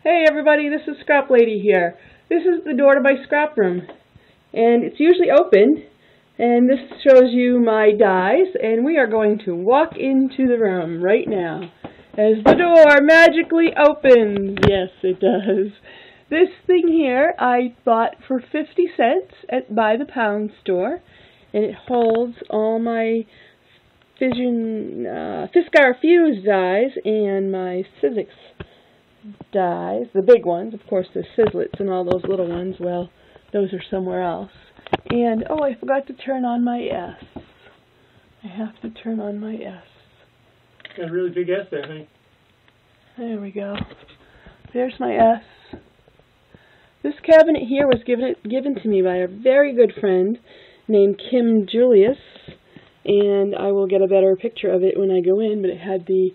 Hey everybody, this is Scrap Lady here. This is the door to my scrap room, and it's usually open, and this shows you my dies, and we are going to walk into the room right now as the door magically opens. Yes, it does. This thing here I bought for 50 cents by the pound store, and it holds all my Fiskar Fuse dies and my Sizzix dies, the big ones. Of course, the Sizzlets and all those little ones, well, those are somewhere else. And, oh, I forgot to turn on my S. I have to turn on my S. Got a really big S there, honey. There we go. There's my S. This cabinet here was given to me by a very good friend named Kim Julius, and I will get a better picture of it when I go in, but it had the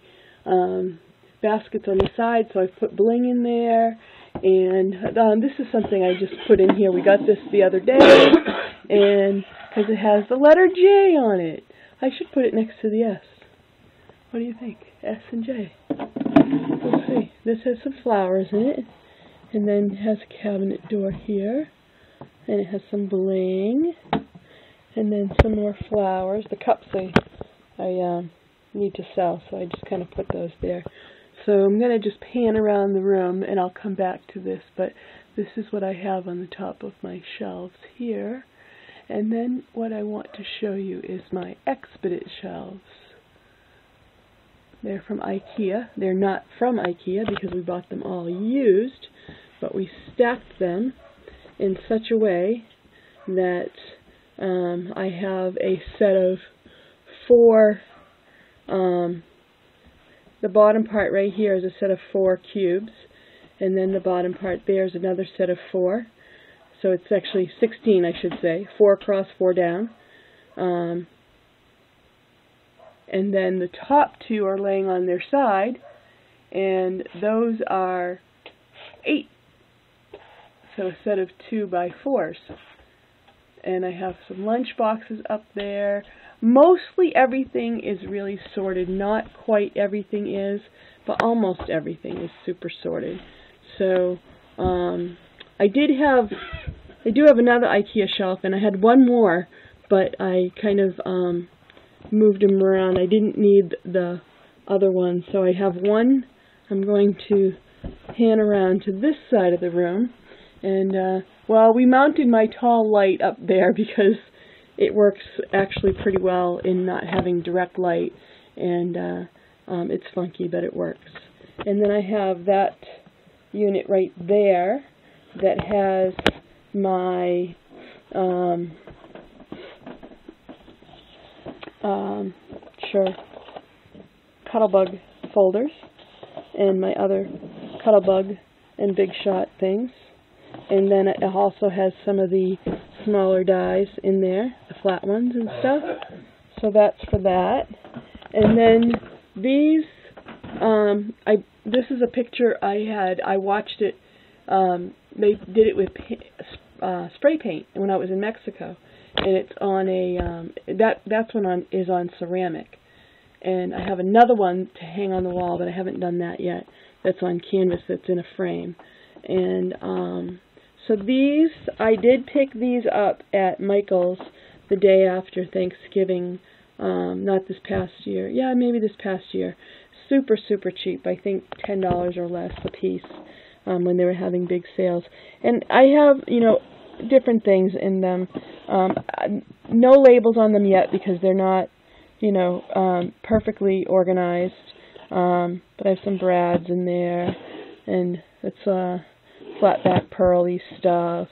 baskets on the side, so I put bling in there, and this is something I just put in here. We got this the other day, and because it has the letter J on it. I should put it next to the S. What do you think? S and J. Let's see. This has some flowers in it, and then it has a cabinet door here, and it has some bling, and then some more flowers. The cups I need to sell, so I just kind of put those there. So I'm going to just pan around the room, and I'll come back to this, but this is what I have on the top of my shelves here. And then what I want to show you is my Expedit shelves. They're from IKEA. They're not from IKEA because we bought them all used, but we stacked them in such a way that I have a set of 4, the bottom part right here is a set of 4 cubes, and then the bottom part there is another set of 4. So it's actually 16, I should say, 4 across, 4 down. And then the top 2 are laying on their side, and those are 8. So a set of 2 by 4s. And I have some lunch boxes up there. Mostly everything is really sorted. Not quite everything is, but almost everything is super sorted. So I do have another IKEA shelf, and I had one more, but I kind of moved them around. I didn't need the other one, so I have one. I'm going to pan around to this side of the room, and well, we mounted my tall light up there because it works actually pretty well in not having direct light, and it's funky, but it works. And then I have that unit right there that has my Cuttlebug folders and my other Cuttlebug and Big Shot things. And then it also has some of the smaller dies in there, the flat ones and stuff. So that's for that. And then these, this is a picture I watched it, they did it with spray paint when I was in Mexico. And it's on a, that's one is on ceramic. And I have another one to hang on the wall, but I haven't done that yet. That's on canvas that's in a frame. And so these, I did pick these up at Michael's the day after Thanksgiving, not this past year. Yeah, maybe this past year. Super, super cheap. I think $10 or less a piece when they were having big sales. And I have, you know, different things in them. No labels on them yet because they're not, you know, perfectly organized. But I have some brads in there, and it's flat back pearly stuff,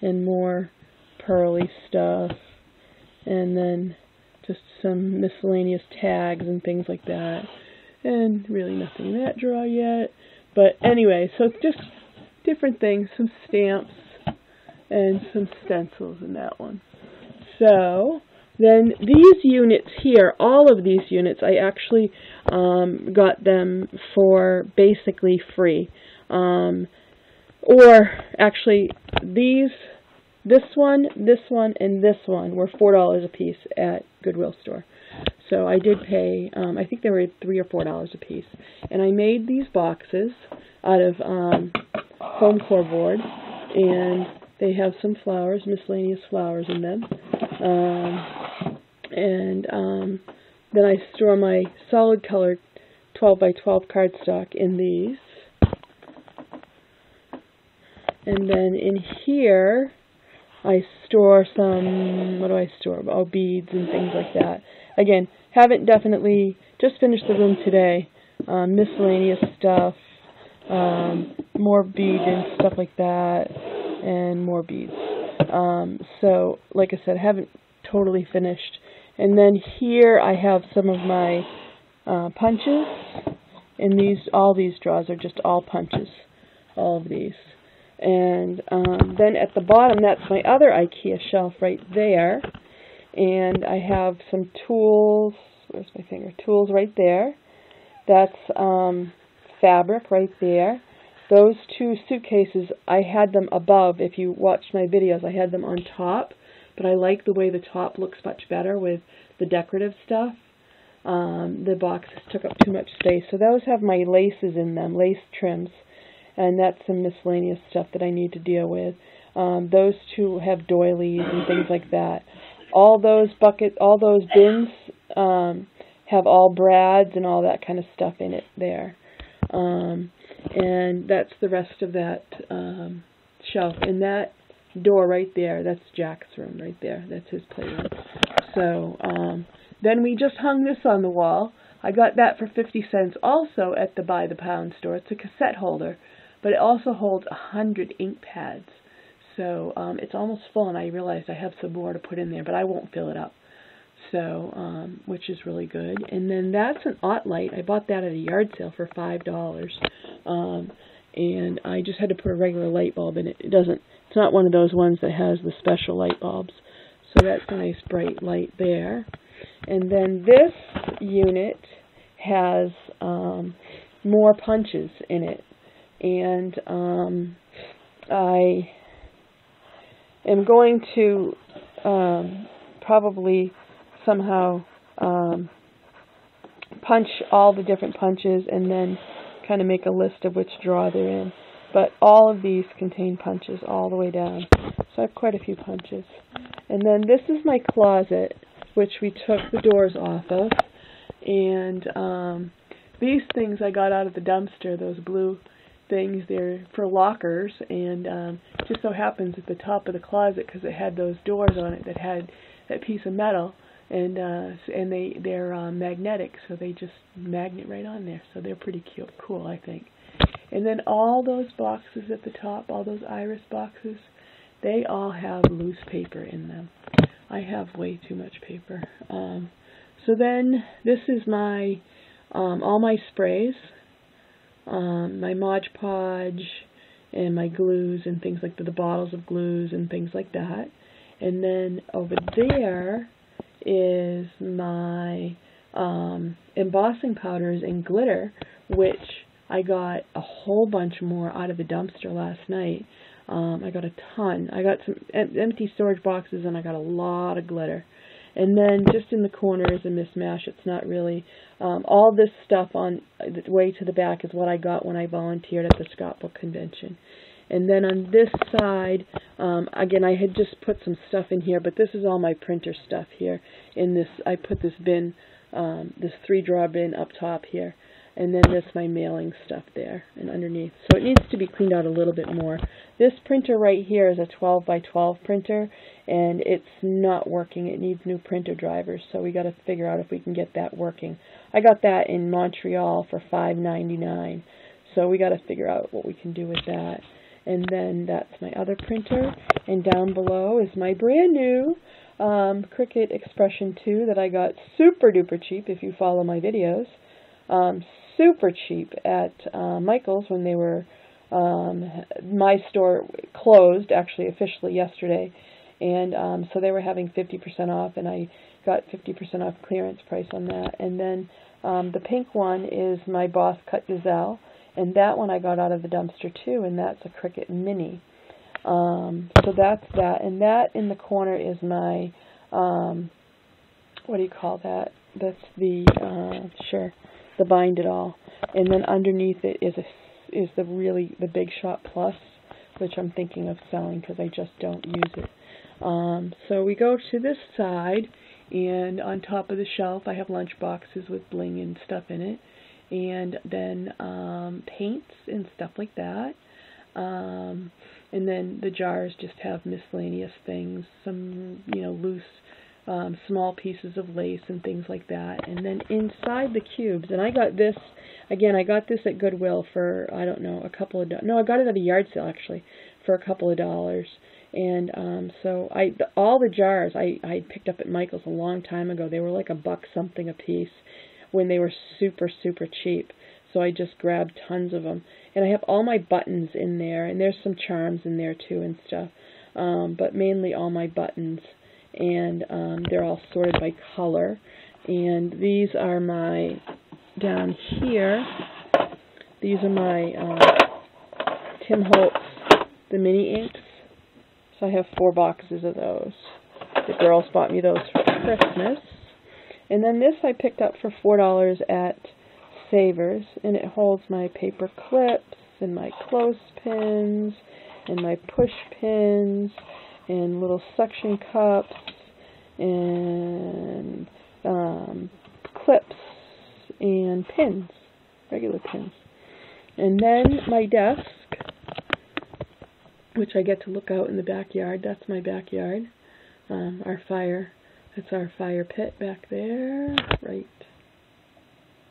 and more pearly stuff, and then just some miscellaneous tags and things like that, and really nothing in that drawer yet. But anyway, so just different things, some stamps, and some stencils in that one. So then these units here, all of these units, I actually got them for basically free. Or actually, this one, and this one were $4 a piece at Goodwill store. So I did pay, I think they were $3 or $4 a piece. And I made these boxes. out of foam core board, and they have some flowers, miscellaneous flowers in them. Then I store my solid color 12 by 12 cardstock in these. And then in here, I store some, what do I store? Oh, beads and things like that. Again, haven't definitely, just finished the room today. Miscellaneous stuff, more beads and stuff like that, and more beads. So, like I said, haven't totally finished. And then here I have some of my punches. And all these drawers are just all punches. All of these. And then at the bottom, that's my other IKEA shelf right there. And I have some tools. Where's my finger? Tools right there. That's fabric right there. Those two suitcases, I had them above. If you watched my videos, I had them on top. But I like the way the top looks much better with the decorative stuff. The boxes took up too much space. So those have my laces in them, lace trims. And that's some miscellaneous stuff that I need to deal with. Those two have doilies and things like that. All those bins have all brads and all that kind of stuff in it there. And that's the rest of that shelf. And that door right there, that's Jack's room right there. That's his playroom. So then we just hung this on the wall. I got that for 50 cents also at the By the Pound store. It's a cassette holder, but it also holds 100 ink pads. So it's almost full, and I realized I have some more to put in there, but I won't fill it up. So, which is really good. And then that's an OttLite. I bought that at a yard sale for $5. And I just had to put a regular light bulb in it. It's not one of those ones that has the special light bulbs. So that's a nice bright light there. And then this unit has more punches in it. And I am going to probably somehow punch all the different punches and then kind of make a list of which drawer they're in. But all of these contain punches all the way down. So I have quite a few punches. And then this is my closet, which we took the doors off of. And these things I got out of the dumpster, those blue things, they're for lockers. And just so happens at the top of the closet, because it had those doors on it that had that piece of metal, and they're magnetic, so they just magnet right on there. So they're pretty cute, cool, I think. And then all those boxes at the top, all those iris boxes, they all have loose paper in them. I have way too much paper. So then this is my all my sprays, my Mod Podge, and my glues and things like that, the bottles of glues and things like that. And then over there is my embossing powders and glitter, which I got a whole bunch more out of the dumpster last night. I got a ton. I got some empty storage boxes, and I got a lot of glitter. And then just in the corner is a mismatch. It's not really... all this stuff on the way to the back is what I got when I volunteered at the Scrapbook Convention. And then on this side, again, I had just put some stuff in here, but this is all my printer stuff here. In this, I put this bin, this 3-drawer bin up top here. And then this, my mailing stuff there and underneath. So it needs to be cleaned out a little bit more. This printer right here is a 12 by 12 printer, and it's not working. It needs new printer drivers, so we got to figure out if we can get that working. I got that in Montreal for $5.99, so we got to figure out what we can do with that. And then that's my other printer, and down below is my brand new Cricut Expression 2 that I got super duper cheap if you follow my videos. Super cheap at Michael's when they were, my store closed actually officially yesterday, and so they were having 50% off, and I got 50% off clearance price on that. And then the pink one is my Boss Cut Gazelle, and that one I got out of the dumpster too, and that's a Cricut Mini. So that's that, and that in the corner is my, what do you call that? That's the, the Bind It All. And then underneath it is a is the Big Shot Plus, which I'm thinking of selling because I just don't use it. So we go to this side, and on top of the shelf I have lunch boxes with bling and stuff in it, and then paints and stuff like that. And then the jars just have miscellaneous things, some, you know, loose small pieces of lace and things like that. And then inside the cubes, and I got this, again, I got this at Goodwill for, I don't know, a couple of, no, I got it at a yard sale actually for a couple of dollars. And so all the jars I picked up at Michael's a long time ago. They were like $1 something a piece when they were super, super cheap. So I just grabbed tons of them. And I have all my buttons in there, and there's some charms in there too and stuff. But mainly all my buttons. And they're all sorted by color. And these are my, down here, these are my Tim Holtz, the mini inks. So I have 4 boxes of those. The girls bought me those for Christmas. And then this I picked up for $4 at Savers, and it holds my paper clips and my clothespins and my push pins and little suction cups and clips and pins, regular pins. And then my desk, which I get to look out in the backyard. That's my backyard. That's our fire pit back there, right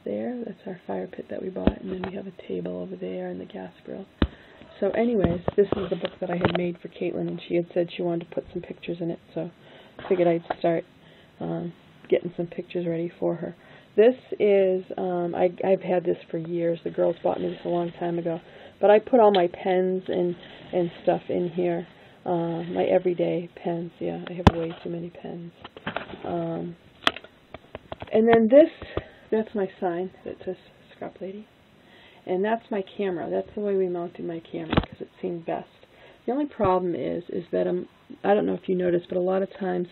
there. That's our fire pit that we bought, and then we have a table over there and the gas grill. So anyways, this is the book that I had made for Caitlin, and she had said she wanted to put some pictures in it, so I figured I'd start getting some pictures ready for her. This is, I've had this for years. The girls bought me this a long time ago. But I put all my pens and stuff in here. My everyday pens. Yeah, I have way too many pens. And then this, that's my sign that says Scrap Lady. And that's my camera. That's the way we mounted my camera because it seemed best. The only problem is that I don't know if you noticed, but a lot of times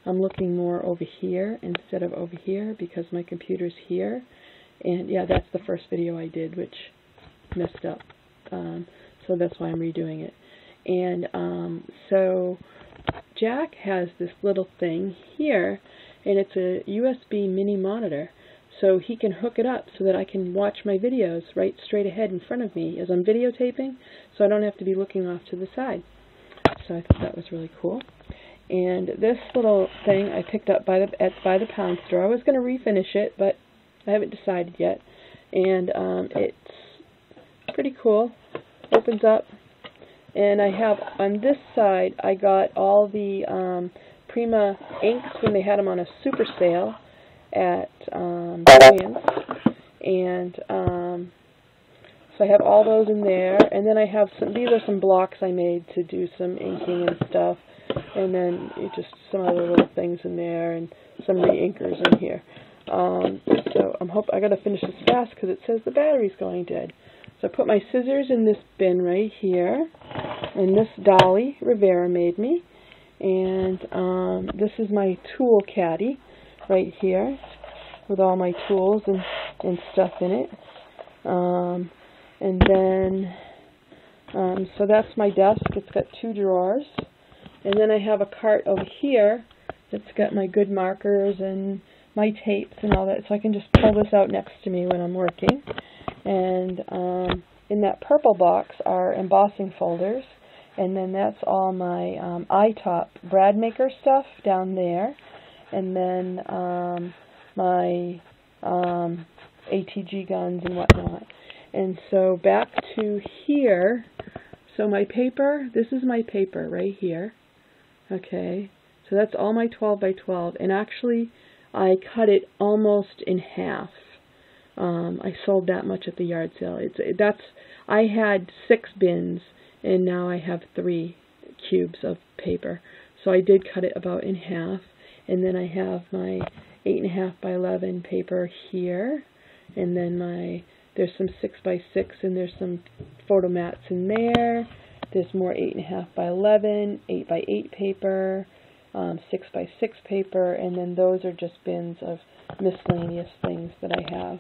I'm looking more over here instead of over here because my computer's here. And yeah, that's the first video I did, which messed up. So that's why I'm redoing it. And so Jack has this little thing here, and it's a USB mini monitor. So he can hook it up so that I can watch my videos right straight ahead in front of me as I'm videotaping, so I don't have to be looking off to the side. So I thought that was really cool. And this little thing I picked up by the pound store. I was going to refinish it, but I haven't decided yet. And it's pretty cool. Opens up, and I have on this side I got all the Prima inks when they had them on a super sale at Joann's, and so I have all those in there. And then I have some. These are some blocks I made to do some inking and stuff, and then just some other little things in there and some re-inkers in here. So I got to finish this fast because it says the battery's going dead. So I put my scissors in this bin right here, and this Dolly Rivera made me, and this is my tool caddy right here with all my tools and stuff in it. And then, so that's my desk. It's got 2 drawers, and then I have a cart over here that's got my good markers and my tapes and all that, so I can just pull this out next to me when I'm working. And in that purple box are embossing folders, and then that's all my iTop brad maker stuff down there, and then my ATG guns and whatnot. And so back to here, so my paper, this is my paper right here, okay, so that's all my 12 by 12, and actually I cut it almost in half. I sold that much at the yard sale. I had 6 bins, and now I have 3 cubes of paper. So I did cut it about in half, and then I have my 8.5 by 11 paper here, and then there's some 6 by 6, and there's some photo mats in there. There's more 8.5 by 11, 8 by 8 paper, 6 by 6 paper, and then those are just bins of miscellaneous things that I have.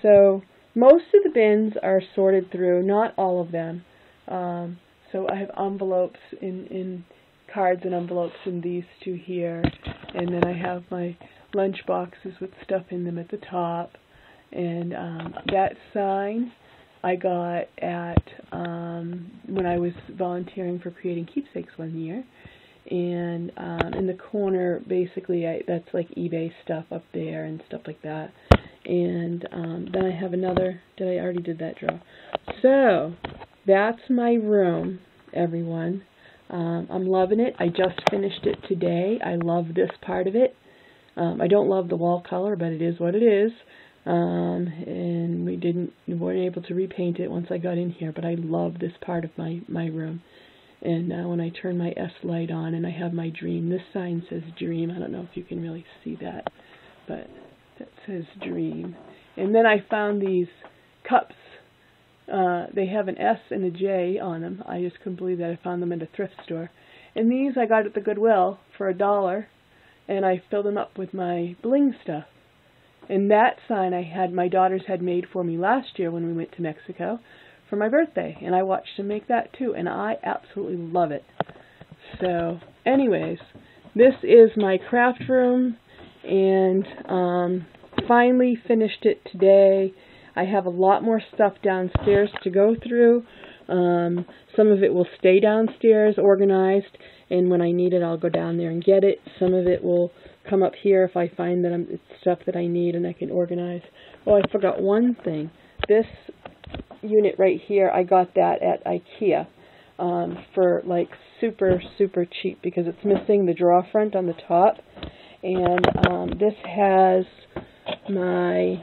So most of the bins are sorted through, not all of them. So I have envelopes in cards and envelopes in these two here, and then I have my lunch boxes with stuff in them at the top. And that sign I got at when I was volunteering for Creating Keepsakes one year. And in the corner, basically, that's like eBay stuff up there and stuff like that. And then I have another, I already did that drawer. So, that's my room, everyone. I'm loving it. I just finished it today. I love this part of it. I don't love the wall color, but it is what it is. And we weren't able to repaint it once I got in here, but I love this part of my room. And when I turn my S light on and I have my dream, this sign says dream. I don't know if you can really see that, but that says dream. And then I found these cups. They have an S and a J on them. I just couldn't believe that. I found them at a thrift store. And these I got at the Goodwill for $1, and I filled them up with my bling stuff. And that sign my daughters had made for me last year when we went to Mexico for my birthday, and I watched them make that too, and I absolutely love it. So, anyways, this is my craft room, and finally finished it today. I have a lot more stuff downstairs to go through. Some of it will stay downstairs organized, and when I need it, I'll go down there and get it. Some of it will come up here if I find that it's stuff that I need and I can organize. Oh, I forgot one thing. This unit right here, I got that at IKEA for like super cheap because it's missing the drawer front on the top. And this has my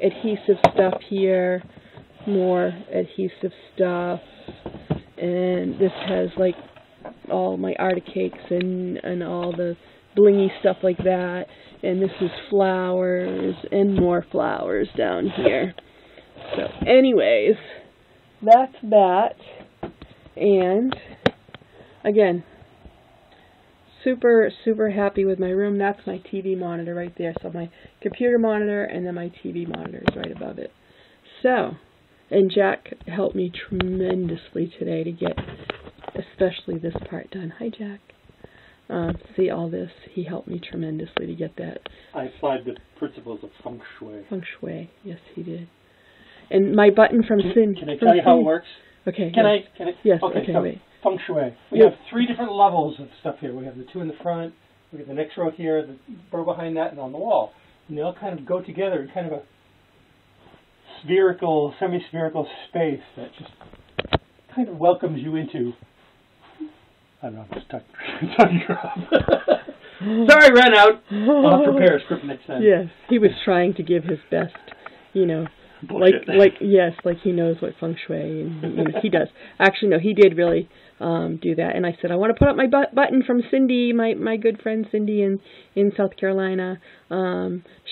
adhesive stuff here, more adhesive stuff, and this has like all my Arctic cakes and all the blingy stuff like that, and this is flowers and more flowers down here. So anyways, that's that. And again, super happy with my room. That's my TV monitor right there. So my computer monitor and then my TV monitor is right above it. So, and Jack helped me tremendously today to get especially this part done. Hi, Jack. See all this? He helped me tremendously to get that. I applied the principles of feng shui. Feng shui, yes, he did. And my button from Sin. Can I tell you how it works? Okay. Can I? Yes. Okay. Okay. So Wait. Feng shui. We have 3 different levels of stuff here. We have the 2 in the front. We have the next row here, the row behind that, and on the wall. And they all kind of go together in kind of a spherical, semi-spherical space that just kind of welcomes you into. I don't know. I'm just talking crap. Sorry, ran out. I'll prepare a script next time. Yes, he was trying to give his best, Bullshit. like he knows what feng shui, and he does. Actually, no, he did really do that. And I said, I want to put up my button from Cindy, my good friend Cindy in South Carolina.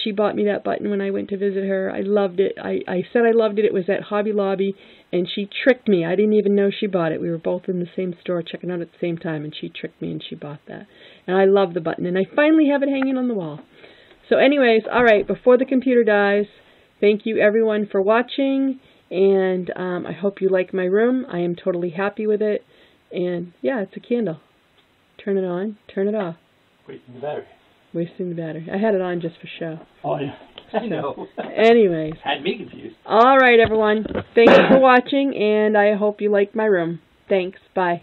She bought me that button when I went to visit her. I loved it. I said I loved it. It was at Hobby Lobby, and she tricked me. I didn't even know she bought it. We were both in the same store checking out at the same time, and she tricked me and she bought that. And I love the button, and I finally have it hanging on the wall. So anyways, all right, before the computer dies, thank you everyone for watching, and I hope you like my room. I am totally happy with it. And yeah, it's a candle. Turn it on, turn it off. Wasting the battery. Wasting the battery. I had it on just for show. Oh, yeah. I know. Anyways. Had me confused. All right, everyone. Thanks for watching, and I hope you like my room. Thanks. Bye.